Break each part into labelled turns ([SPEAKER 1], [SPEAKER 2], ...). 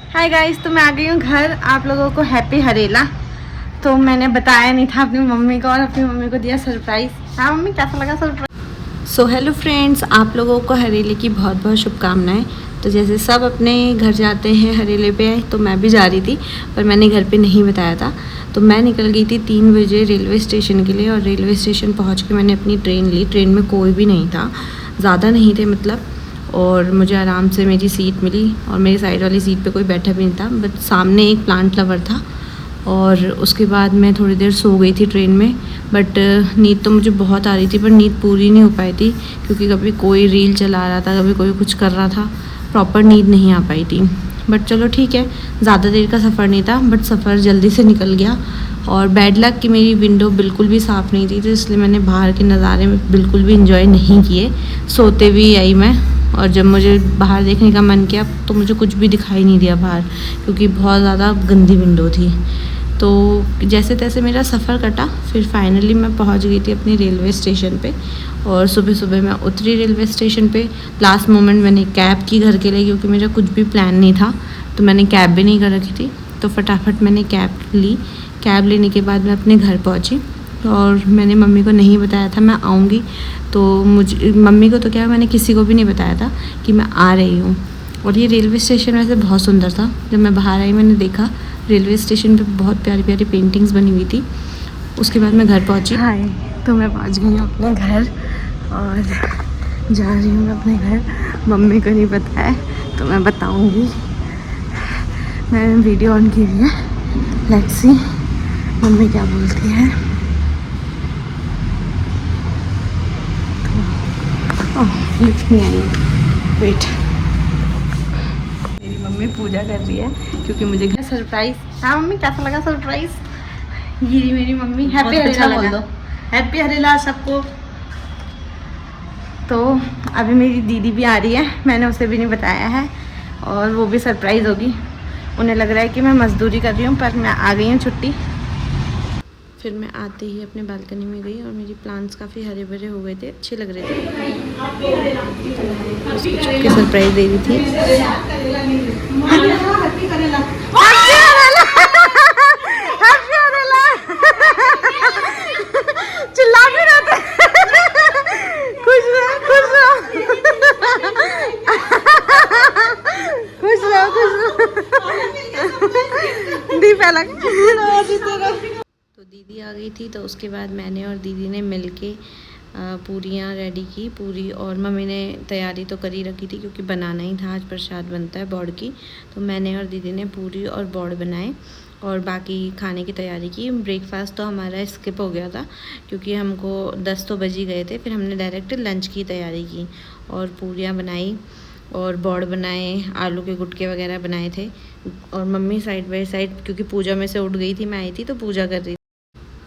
[SPEAKER 1] Hi guys, तो मैं आ गई हूँ घर। आप लोगों को हैप्पी हरेला। तो मैंने बताया नहीं था अपनी मम्मी को और अपनी मम्मी को दिया सरप्राइज। हाँ मम्मी, कैसा लगा सरप्राइज? सो हेलो फ्रेंड्स, आप लोगों को हरेले की बहुत बहुत शुभकामनाएं। तो जैसे सब अपने घर जाते हैं हरेले पे, तो मैं भी जा रही थी, पर मैंने घर पे नहीं बताया था। तो मैं निकल गई थी 3 बजे रेलवे स्टेशन के लिए, और रेलवे स्टेशन पहुँच के मैंने अपनी ट्रेन ली। ट्रेन में कोई भी नहीं था, ज़्यादा नहीं थे मतलब, और मुझे आराम से मेरी सीट मिली। और मेरी साइड वाली सीट पे कोई बैठा भी नहीं था, बट सामने एक प्लांट लवर था। और उसके बाद मैं थोड़ी देर सो गई थी ट्रेन में, बट नींद तो मुझे बहुत आ रही थी, पर नींद पूरी नहीं हो पाई थी, क्योंकि कभी कोई रील चला रहा था, कभी कोई कुछ कर रहा था, प्रॉपर नींद नहीं आ पाई थी। बट चलो ठीक है, ज़्यादा देर का सफ़र नहीं था, बट सफ़र जल्दी से निकल गया। और बैड लक कि मेरी विंडो बिल्कुल भी साफ़ नहीं थी, तो इसलिए मैंने बाहर के नज़ारे में बिल्कुल भी इंजॉय नहीं किए। सोते भी आई मैं, और जब मुझे बाहर देखने का मन किया तो मुझे कुछ भी दिखाई नहीं दिया बाहर, क्योंकि बहुत ज़्यादा गंदी विंडो थी। तो जैसे तैसे मेरा सफ़र कटा, फिर फाइनली मैं पहुंच गई थी अपनी रेलवे स्टेशन पे। और सुबह सुबह मैं उतरी रेलवे स्टेशन पे। लास्ट मोमेंट मैंने कैब की घर के लिए, क्योंकि मेरा कुछ भी प्लान नहीं था, तो मैंने कैब भी नहीं कर रखी थी। तो फटाफट मैंने कैब ली। कैब लेने के बाद मैं अपने घर पहुँची, और मैंने मम्मी को नहीं बताया था मैं आऊँगी। तो मुझे, मम्मी को तो क्या, मैंने किसी को भी नहीं बताया था कि मैं आ रही हूँ। और ये रेलवे स्टेशन वैसे बहुत सुंदर था। जब मैं बाहर आई मैंने देखा रेलवे स्टेशन पे बहुत प्यारी प्यारी पेंटिंग्स बनी हुई थी। उसके बाद मैं घर पहुँची। हाय, तो मैं पहुँच गई हूँ अपने घर, और जा रही हूँ मैं अपने घर। मम्मी को नहीं पता है, तो मैं बताऊँगी। मैंने वीडियो ऑन की हुई है, लेट्स सी मम्मी क्या बोलती है। लिफ्ट नहीं आई, वेट। मेरी मम्मी पूजा कर रही है, क्योंकि मुझे घर सरप्राइज। हाँ मम्मी, कैसा लगा सरप्राइज? ये मेरी मम्मी। हैप्पी हरेला बोल दो। हैप्पी हरेला सबको। तो अभी मेरी दीदी भी आ रही है, मैंने उसे भी नहीं बताया है, और वो भी सरप्राइज होगी। उन्हें लग रहा है कि मैं मजदूरी कर रही हूँ, पर मैं आ गई हूँ छुट्टी। फिर मैं आते ही अपने बालकनी में गई, और मेरी प्लांट्स काफ़ी हरे भरे हो गए थे, अच्छे लग रहे थे। उसको छुप के सरप्राइज दे रही थी। चिल्ला भी रहे थे। खुश रहो, खुश रहो, खुश रहो, खुश रहो। दीप अलग। तो दीदी आ गई थी, तो उसके बाद मैंने और दीदी ने मिलके पूरियाँ रेडी की। पूरी और मम्मी ने तैयारी तो करी रखी थी, क्योंकि बनाना ही था, आज प्रसाद बनता है बॉड़ की। तो मैंने और दीदी ने पूरी और बॉड़ बनाए, और बाकी खाने की तैयारी की। ब्रेकफास्ट तो हमारा स्किप हो गया था, क्योंकि हमको 10 तो बज ही गए थे। फिर हमने डायरेक्ट लंच की तैयारी की, और पूरियाँ बनाई और बॉड़ बनाए, आलू के गुटके वगैरह बनाए थे। और मम्मी साइड बाय साइड, क्योंकि पूजा में से उठ गई थी, मैं आई थी तो पूजा कर रही थी।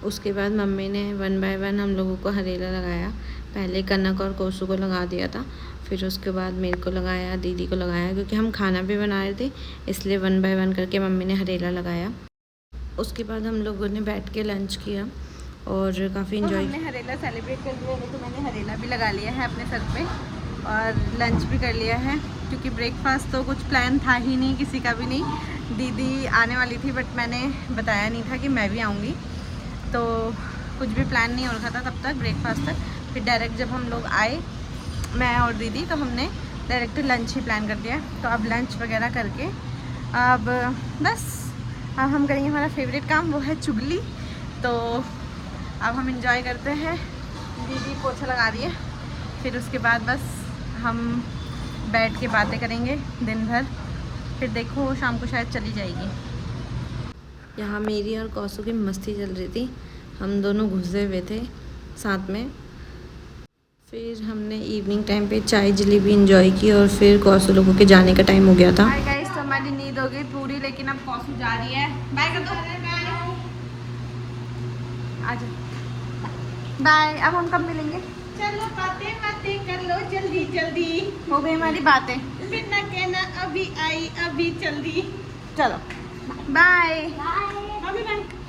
[SPEAKER 1] उसके बाद मम्मी ने 1 बाय 1 हम लोगों को हरेला लगाया। पहले कनक और कोसू को लगा दिया था, फिर उसके बाद मेरे को लगाया, दीदी को लगाया, क्योंकि हम खाना भी बना रहे थे, इसलिए 1 बाय 1 करके मम्मी ने हरेला लगाया। उसके बाद हम लोगों ने बैठ के लंच किया, और काफ़ी इन्जॉय। हमने हरेला सेलिब्रेट कर लिया है, तो मैंने हरेला भी लगा लिया है अपने सर पे, और लंच भी कर लिया है, क्योंकि ब्रेकफास्ट तो कुछ प्लान था ही नहीं, किसी का भी नहीं। दीदी आने वाली थी, बट मैंने बताया नहीं था कि मैं भी आऊँगी, तो कुछ भी प्लान नहीं हो रखा था तब तक, ब्रेकफास्ट तक। फिर डायरेक्ट जब हम लोग आए, मैं और दीदी, तो हमने डायरेक्ट लंच ही प्लान कर दिया। तो अब लंच वगैरह करके अब बस अब हम करेंगे हमारा फेवरेट काम, वो है चुगली। तो अब हम इंजॉय करते हैं। दीदी पोछा लगा रही है, फिर उसके बाद बस हम बैठ के बातें करेंगे दिन भर। फिर देखो शाम को शायद चली जाएगी। यहाँ मेरी और कौसू की मस्ती चल रही थी, हम दोनों घुसे हुए थे साथ में। फिर हमने इवनिंग टाइम पे चाय जलेबी एंजॉय की, और फिर कौसू लोगों के जाने का टाइम हो गया था। हाय गाइस, तो हमारी नींद हो गई पूरी, लेकिन अब कौसू जा रही है। बाय कर दो, आज बाय। अब हम कब मिलेंगे?
[SPEAKER 2] चलो बातें बातें कर लो, जल्दी जल्दी
[SPEAKER 1] हो गई हमारी बातें।
[SPEAKER 2] फिर ना कहना अभी आई अभी जल्दी।
[SPEAKER 1] चलो बाय।
[SPEAKER 2] बाय।